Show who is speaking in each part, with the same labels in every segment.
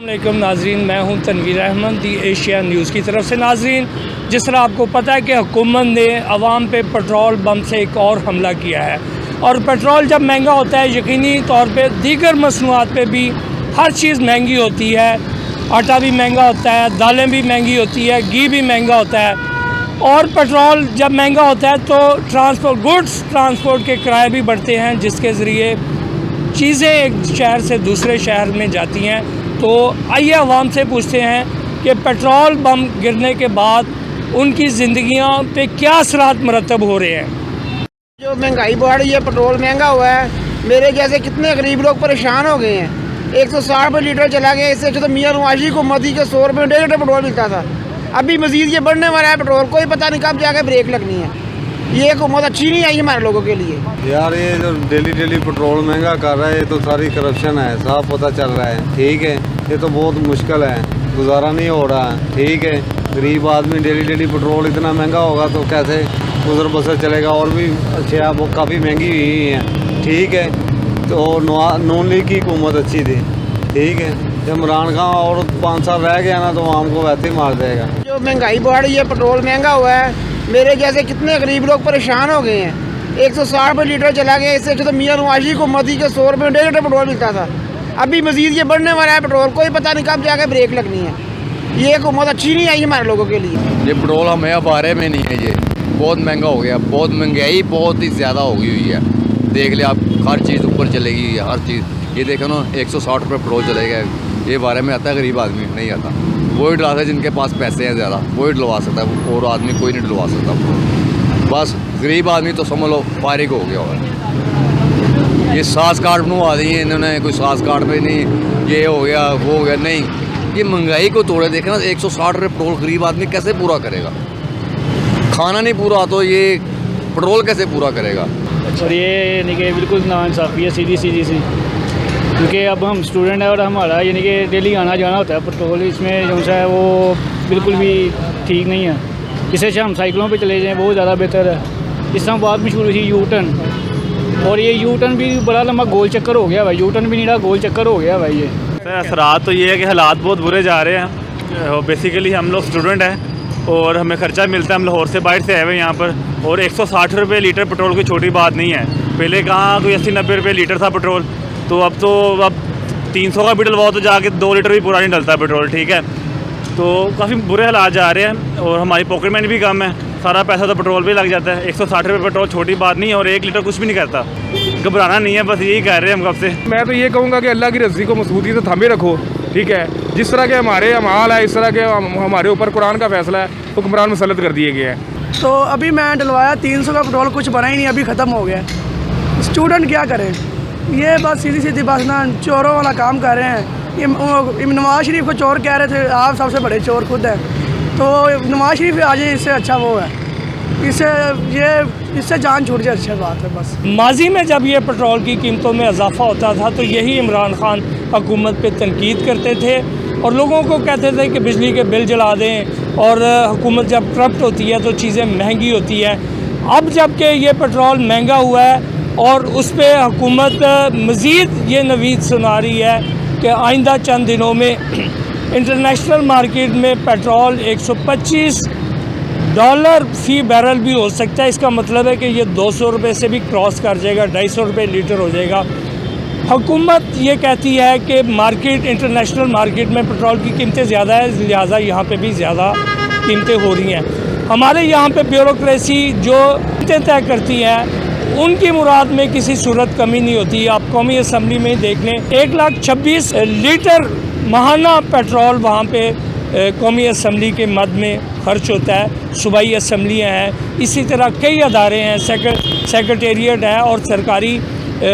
Speaker 1: अस्सलामुअलैकुम नाजरीन, मैं हूं तनवीर अहमद दी एशिया न्यूज़ की तरफ से। नाजरीन, जिस तरह आपको पता है कि हुकूमत ने आवाम पे पेट्रोल बम से एक और हमला किया है, और पेट्रोल जब महंगा होता है यकीनी तौर पे दीगर मसनूआत पे भी हर चीज़ महंगी होती है। आटा भी महंगा होता है, दालें भी महंगी होती है, घी भी महंगा होता है। और पेट्रोल जब महंगा होता है तो गुड्स ट्रांसपोर्ट के किराए भी बढ़ते हैं, जिसके ज़रिए चीज़ें एक शहर से दूसरे शहर में जाती हैं। तो आइए आवाम से पूछते हैं कि पेट्रोल बम गिरने के बाद उनकी ज़िंदगियों पे क्या असरात मरतब हो रहे हैं।
Speaker 2: जो महंगाई बढ़ रही है, पेट्रोल महंगा हुआ है, मेरे जैसे कितने गरीब लोग परेशान हो गए हैं। 160 रुपये लीटर चला गया। इससे तो मियाँ नवाजी को मोदी के 100 रुपये 1.5 लीटर पेट्रोल मिलता था। अभी मजीद ये बढ़ने वाला है पेट्रोल, कोई पता नहीं कब जाके ब्रेक लगनी है। ये हुकूमत अच्छी नहीं आई हमारे लोगों के लिए।
Speaker 3: यार ये जो डेली पेट्रोल महंगा कर रहा है, ये तो सारी करप्शन है, साफ पता चल रहा है। ठीक है, ये तो बहुत मुश्किल है, गुजारा नहीं हो रहा है। ठीक है, गरीब आदमी डेली पेट्रोल इतना महंगा होगा तो कैसे गुजर बसर चलेगा। और भी अच्छा वो काफ़ी महंगी हुई हैं। ठीक है, तो नून लीग की हुकूमत अच्छी थी। ठीक है, जब इमरान खान और 5 साल रह गया ना तो आम को वैसे ही मार देगा।
Speaker 2: जो महंगाई बढ़ रही है, पेट्रोल महंगा हुआ है, मेरे जैसे कितने गरीब लोग परेशान हो गए हैं। 160 रुपये लीटर चला गया। इससे तो मियाँ नवाजी को मोदी के 100 रुपये 1.5 लीटर पेट्रोल मिलता था। अभी मजीद ये बढ़ने वाला है पेट्रोल, कोई पता नहीं कब जाके ब्रेक लगनी है। ये हुकूमत अच्छी नहीं आई हमारे लोगों के लिए।
Speaker 4: ये पेट्रोल हमें अब बारे में नहीं है, ये बहुत महंगा हो गया, बहुत महंगाई बहुत ही ज़्यादा हो गई हुई है। देख ले आप, हर चीज़ ऊपर चलेगी, हर चीज़। ये देखो ना, 160 रुपये पेट्रोल चलेगा। ये बारे में आता है, गरीब आदमी नहीं आता। वही डलवाता है जिनके पास पैसे हैं ज़्यादा, वही डलवा सकता है, और आदमी कोई नहीं डलवा सकता। बस गरीब आदमी तो समझ लो फारिग हो गया। और ये सास कार्ड बनवा दिए इन्होंने, कोई सास कार्ड पे नहीं, ये हो गया वो हो गया। नहीं, ये महंगाई को तोड़े। देखे ना, 160 रुपये पेट्रोल गरीब आदमी कैसे पूरा करेगा? खाना नहीं पूरा तो ये पेट्रोल कैसे पूरा करेगा?
Speaker 5: और ये यानी कि बिल्कुल नाइंसाफ़ी है, सीधी सी। क्योंकि अब हम स्टूडेंट हैं और हमारा यानी कि डेली आना जाना होता है। पेट्रोल इसमें जो सा है वो बिल्कुल भी ठीक नहीं है। इससे अच्छा हम साइकिलों पे चले जाएं, बहुत ज़्यादा बेहतर है। इस्लामाबाद में शुरू हुई यू टर्न, और ये यू टर्न भी बड़ा लंबा गोल चक्कर हो गया भाई। यू टर्न भी नहीं रहा, गोल चक्कर हो गया भाई। ये
Speaker 6: असरात तो ये है कि हालात बहुत बुरे जा रहे हैं। बेसिकली हम लोग स्टूडेंट हैं और हमें खर्चा मिलता है, हम लाहौर से बाहर से आए हुए यहाँ पर। और 160 रुपये लीटर पेट्रोल कोई छोटी बात नहीं है। पहले कहाँ कोई 80-90 रुपये लीटर था पेट्रोल, तो अब 300 का भी डलवाओ तो जाके 2 लीटर भी पूरा नहीं डलता पेट्रोल। ठीक है, तो काफ़ी बुरे हालात जा रहे हैं और हमारी पॉकेट मनी भी कम है। सारा पैसा तो पेट्रोल पे लग जाता है। 160 रुपये पेट्रोल छोटी बात नहीं है, और 1 लीटर कुछ भी नहीं करता। घबराना नहीं है, बस यही कह रहे हैं हम कब से।
Speaker 7: मैं तो ये कहूँगा कि अल्लाह की रज़्ज़ी को मजबूती से थामे रखो। ठीक है, जिस तरह के हमारे अमाल है, इस तरह के हमारे ऊपर कुरान का फैसला है, हुक्मरान मुसल्लत कर दिए गए हैं।
Speaker 8: तो अभी मैं डलवाया 300 का पेट्रोल, कुछ बना ही नहीं, अभी ख़त्म हो गया। स्टूडेंट क्या करें? ये बस सीधी बस ना चोरों वाला काम कर रहे हैं। ये नवाज शरीफ को चोर कह रहे थे, आप सबसे बड़े चोर खुद हैं। तो नवाज शरीफ आ जाए, इससे अच्छा वो है, इससे जान छूट जाए, अच्छी बात है। बस
Speaker 1: माजी में जब ये पेट्रोल की कीमतों में इजाफा होता था तो यही इमरान खान हुकूमत पे तनकीद करते थे और लोगों को कहते थे कि बिजली के बिल जला दें। और हुकूमत जब करप्ट होती है तो चीज़ें महंगी होती है। अब जबकि ये पेट्रोल महंगा हुआ है और उस पर हुकूमत मज़ीद ये नवीद सुना रही है कि आइंदा चंद दिनों में इंटरनेशनल मार्केट में पेट्रोल $125 फ़ी बैरल भी हो सकता है। इसका मतलब है कि ये 200 रुपये से भी क्रॉस कर जाएगा, 250 रुपये लीटर हो जाएगा। हुकूमत ये कहती है कि इंटरनेशनल मार्केट में पेट्रोल की कीमतें ज़्यादा है, लिहाजा यहाँ पे भी ज़्यादा कीमतें हो रही हैं। हमारे यहाँ पे ब्यूरोक्रेसी जो कीमतें तय करती है उनकी मुराद में किसी सूरत कमी नहीं होती। आप कौमी असम्बली में देख लें, 1,26,000 लीटर माहाना पेट्रोल वहाँ पे कौमी असम्बली के मद में खर्च होता है। सूबाई असम्बलियाँ हैं, इसी तरह कई अदारे हैं, सेक्रेटेरिएट है, और सरकारी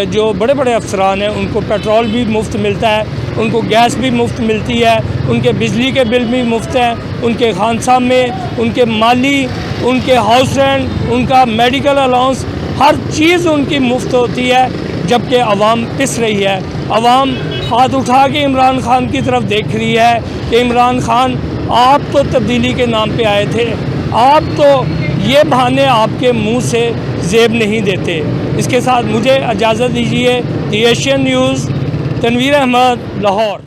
Speaker 1: जो बड़े बड़े अफसरान हैं उनको पेट्रोल भी मुफ्त मिलता है, उनको गैस भी मुफ्त मिलती है, उनके बिजली के बिल भी मुफ्त हैं, उनके खानसाम में उनके माली, उनके हाउस रेंट, उनका मेडिकल अलाउंस, हर चीज़ उनकी मुफ्त होती है। जबकि आवाम पिस रही है, आवाम हाथ उठा के इमरान खान की तरफ देख रही है कि इमरान खान, आप तो तब्दीली के नाम पे आए थे, आप तो ये बहाने आपके मुंह से जेब नहीं देते। इसके साथ मुझे इजाज़त दीजिए। दी एशियन न्यूज़, तनवीर अहमद, लाहौर।